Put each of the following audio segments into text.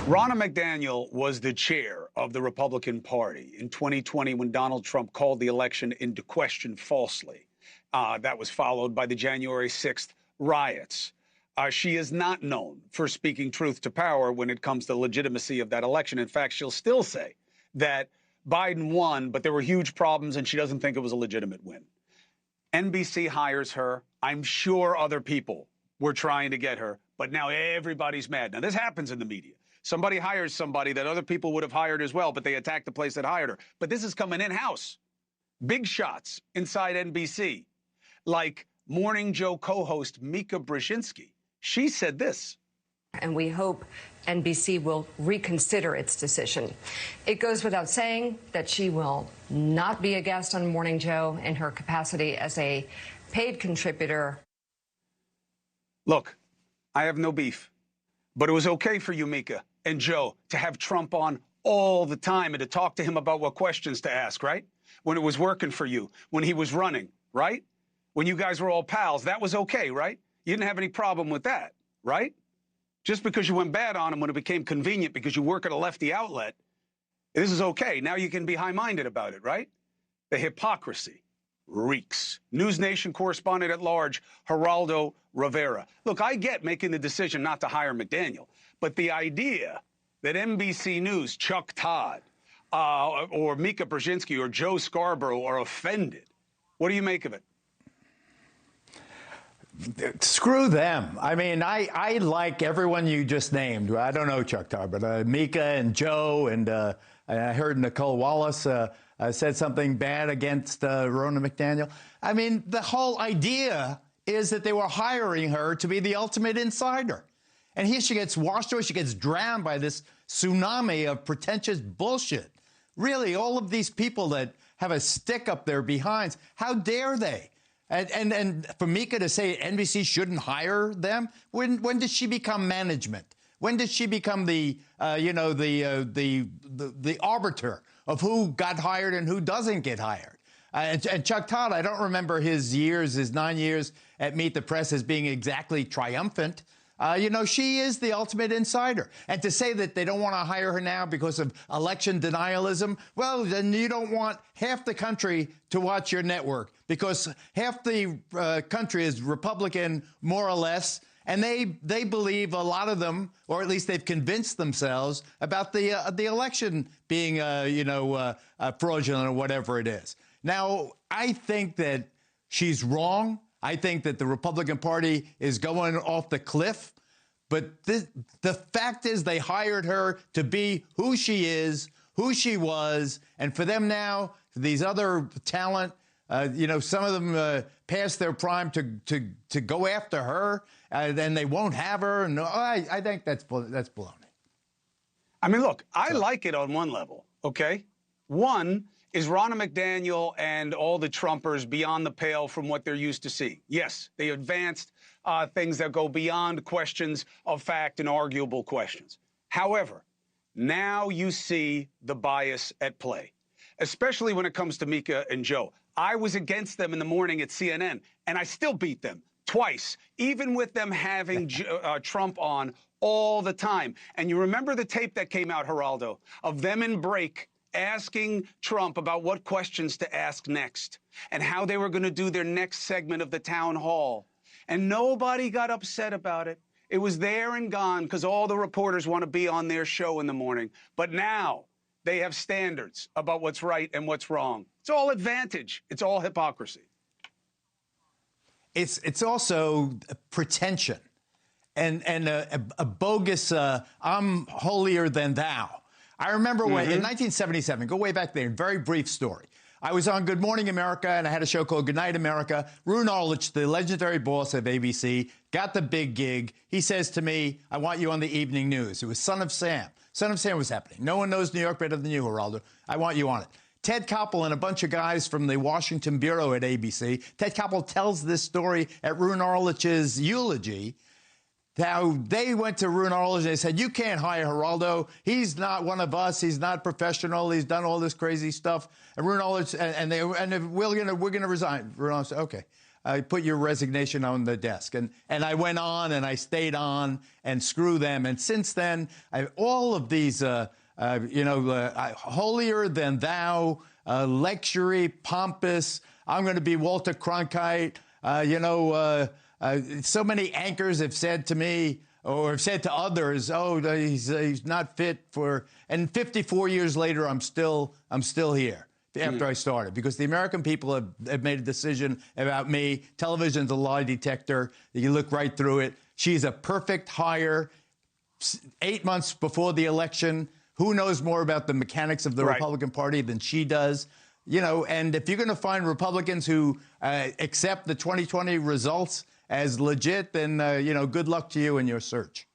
Ronna McDaniel was the chair of the Republican Party in 2020 when Donald Trump called the election into question falsely. That was followed by the January 6th riots. She is not known for speaking truth to power when it comes to the legitimacy of that election. In fact, she'll still say that Biden won, but there were huge problems, and she doesn't think it was a legitimate win. NBC hires her. I'm sure other people were trying to get her, but now everybody's mad. Now, this happens in the media. Somebody hires somebody that other people would have hired as well, but they attack the place that hired her. But this is coming in-house. Big shots inside NBC, like Morning Joe co-host Mika Brzezinski. She said this. And we hope NBC will reconsider its decision. It goes without saying that she will not be a guest on Morning Joe in her capacity as a paid contributor. Look, I have no beef, but it was okay for you, Mika and Joe, to have Trump on all the time and to talk to him about what questions to ask, right? When it was working for you, when he was running, right? When you guys were all pals, that was okay, right? You didn't have any problem with that, right? Just because you went bad on him when it became convenient because you work at a lefty outlet, this is okay. Now you can be high-minded about it, right? The hypocrisy reeks. NewsNation correspondent at large, Geraldo Rivera. Look, I get making the decision not to hire McDaniel, but the idea that NBC News, Chuck Todd, or Mika Brzezinski or Joe Scarborough are offended, what do you make of it? Screw them. I mean, I like everyone you just named. I don't know Chuck Todd, but Mika and Joe, and I heard Nicole Wallace said something bad against Ronna McDaniel. I mean, the whole idea is that they were hiring her to be the ultimate insider. And here she gets washed away. She gets drowned by this tsunami of pretentious bullshit. Really, all of these people that have a stick up their behinds, how dare they? And for Mika to say NBC shouldn't hire them, when did she become management? When did she become the arbiter of who got hired and who doesn't get hired? And Chuck Todd, I don't remember his 9 years at Meet the Press as being exactly triumphant. She is the ultimate insider. And to say that they don't want to hire her now because of election denialism, well, then you don't want half the country to watch your network because half the country is Republican, more or less, and they believe, a lot of them, or at least they've convinced themselves about the election being, fraudulent or whatever it is. Now, I think that she's wrong. I think that the Republican Party is going off the cliff. But the fact is they hired her to be who she is, who she was. And for them now, these other talent, some of them past their prime to go after her, then they won't have her. No, I think that's baloney. I mean, look, I like it on one level, okay? One is Ronna McDaniel and all the Trumpers beyond the pale from what they're used to seeing. Yes, they advanced things that go beyond questions of fact and arguable questions. However, now you see the bias at play, especially when it comes to Mika and Joe. I was against them in the morning at CNN, and I still beat them twice, even with them having Trump on all the time. And you remember the tape that came out, Geraldo, of them in break asking Trump about what questions to ask next and how they were going to do their next segment of the town hall. And nobody got upset about it. It was there and gone because all the reporters want to be on their show in the morning. But now they have standards about what's right and what's wrong. It's all advantage. It's all hypocrisy. It's also pretension and a bogus I'm holier than thou. I remember when in 1977, go way back there, very brief story. I was on Good Morning America, and I had a show called Good Night America. Roone Arledge, the legendary boss of ABC, got the big gig. He says to me, I want you on the evening news. It was Son of Sam. Son of Sam was happening. No one knows New York better than you, Geraldo. I want you on it. Ted Koppel and a bunch of guys from the Washington bureau at ABC. Ted Koppel tells this story at Roone Arledge's eulogy. How they went to Roone Arledge and they said, you can't hire Geraldo. He's not one of us. He's not professional. He's done all this crazy stuff. And Roone Arledge, we're going to resign. Roone Arledge said, okay. put your resignation on the desk. And I went on and I stayed on and screw them. And since then, all of these, holier than thou, lectury, pompous, I'm going to be Walter Cronkite, so many anchors have said to me or have said to others, oh, he's not fit for, and 54 years later, I'm still here. After I started, because the American people have made a decision about me. Television's a lie detector. You look right through it. She's a perfect hire. 8 months before the election, who knows more about the mechanics of the Republican Party than she does? And if you're going to find Republicans who accept the 2020 results as legit, then, good luck to you in your search.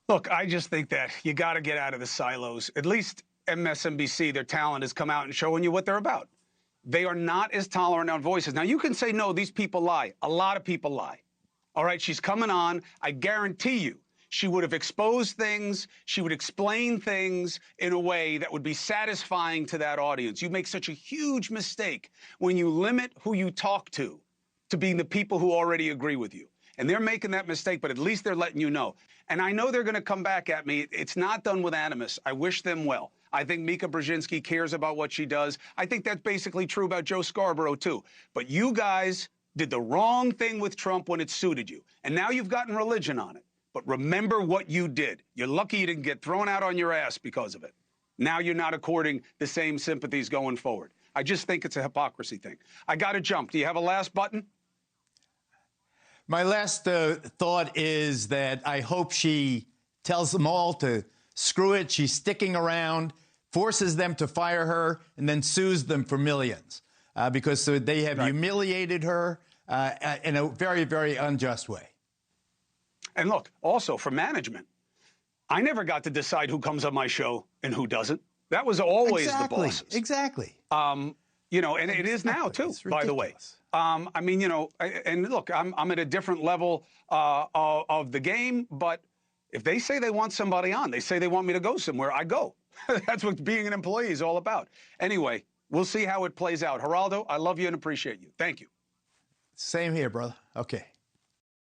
Look, I just think that you got to get out of the silos. At least MSNBC, their talent has come out and showing you what they're about. They are not as tolerant on voices. Now, you can say, no, these people lie. A lot of people lie. All right, she's coming on. I guarantee you she would have exposed things. She would explain things in a way that would be satisfying to that audience. You make such a huge mistake when you limit who you talk to being the people who already agree with you. And they're making that mistake, but at least they're letting you know. And I know they're going to come back at me. It's not done with animus. I wish them well. I think Mika Brzezinski cares about what she does. I think that's basically true about Joe Scarborough, too. But you guys did the wrong thing with Trump when it suited you. And now you've gotten religion on it. But remember what you did. You're lucky you didn't get thrown out on your ass because of it. Now you're not according the same sympathies going forward. I just think it's a hypocrisy thing. I got to jump. Do you have a last button? My last thought is that I hope she tells them all to screw it. She's sticking around, forces them to fire her, and then sues them for millions because they have humiliated her in a very, very unjust way. And look, also for management, I never got to decide who comes on my show and who doesn't. That was always the bosses. Exactly. And it is now, too, by the way. And look, I'm at a different level of the game, but if they say they want somebody on, they say they want me to go somewhere, I go. That's what being an employee is all about. Anyway, we'll see how it plays out. Geraldo, I love you and appreciate you. Thank you. Same here, brother. Okay.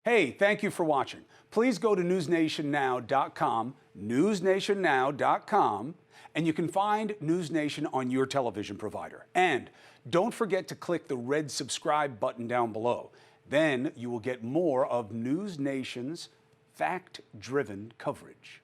Hey, thank you for watching. Please go to newsnationnow.com, newsnationnow.com, and you can find NewsNation on your television provider. And don't forget to click the red subscribe button down below. Then you will get more of NewsNation's fact-driven coverage.